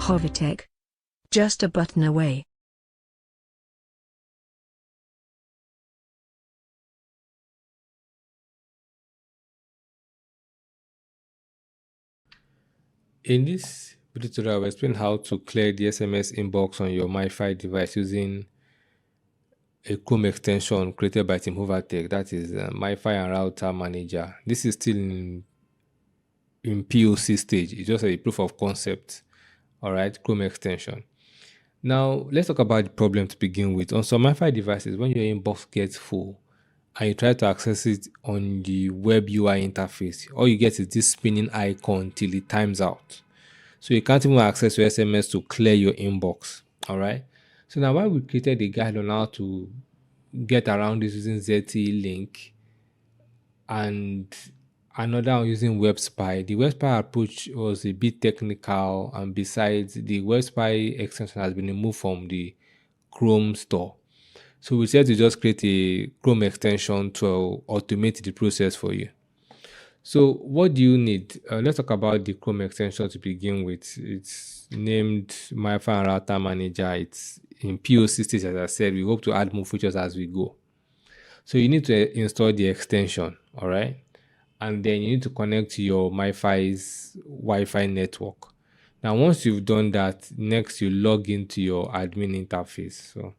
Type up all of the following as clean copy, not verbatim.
Hovertech. Just a button away. In this video tutorial, I'll explain how to clear the SMS inbox on your MiFi device using a Chrome extension created by Team Hovertech. That is MiFi and Router Manager. This is still in POC stage. It's just a proof of concept. All right, Chrome extension. Now, let's talk about the problem to begin with. On some MiFi devices, when your inbox gets full and you try to access it on the web UI interface, all you get is this spinning icon till it times out. So you can't even access your SMS to clear your inbox. All right. So now, why we created a guide on how to get around this using ZTE link and another one using WebSpy. The WebSpy approach was a bit technical, and besides, the WebSpy extension has been removed from the Chrome store. So we said to just create a Chrome extension to automate the process for you. So what do you need? Let's talk about the Chrome extension to begin with. It's named MiFi and Router Manager. It's in POC stage, as I said. We hope to add more features as we go. So you need to install the extension, all right? And then you need to connect to your MiFi's Wi-Fi network. Now, once you've done that, next you log into your admin interface. So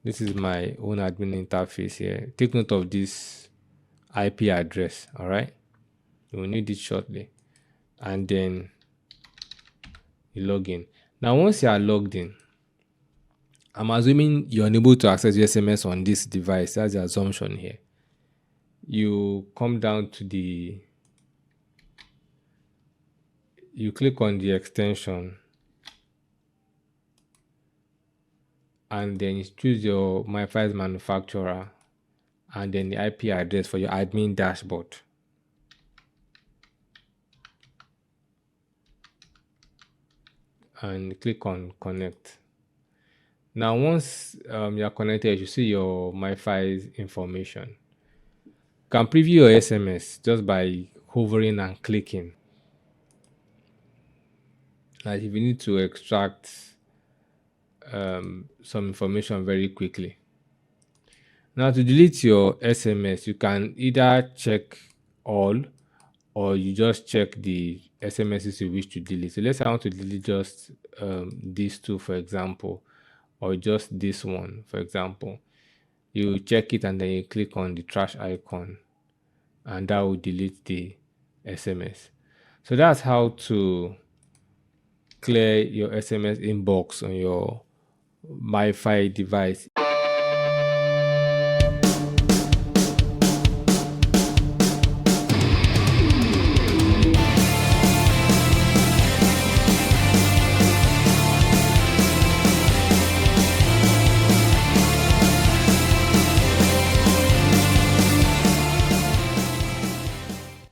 this is my own admin interface here. Take note of this IP address, all right? You will need it shortly. And then you log in. Now, once you are logged in, I'm assuming you're unable to access your SMS on this device. That's the assumption here. You come down to you click on the extension and then you choose your MiFi's manufacturer and then the IP address for your admin dashboard. And click on connect. Now, once you're connected, you see your MiFi's information. You can preview your SMS just by hovering and clicking. Like if you need to extract some information very quickly. Now, to delete your SMS, you can either check all or you just check the SMSs you wish to delete. So let's say I want to delete just these two, for example, or just this one, for example. You check it and then you click on the trash icon and that will delete the SMS. So that's how to clear your SMS inbox on your MiFi device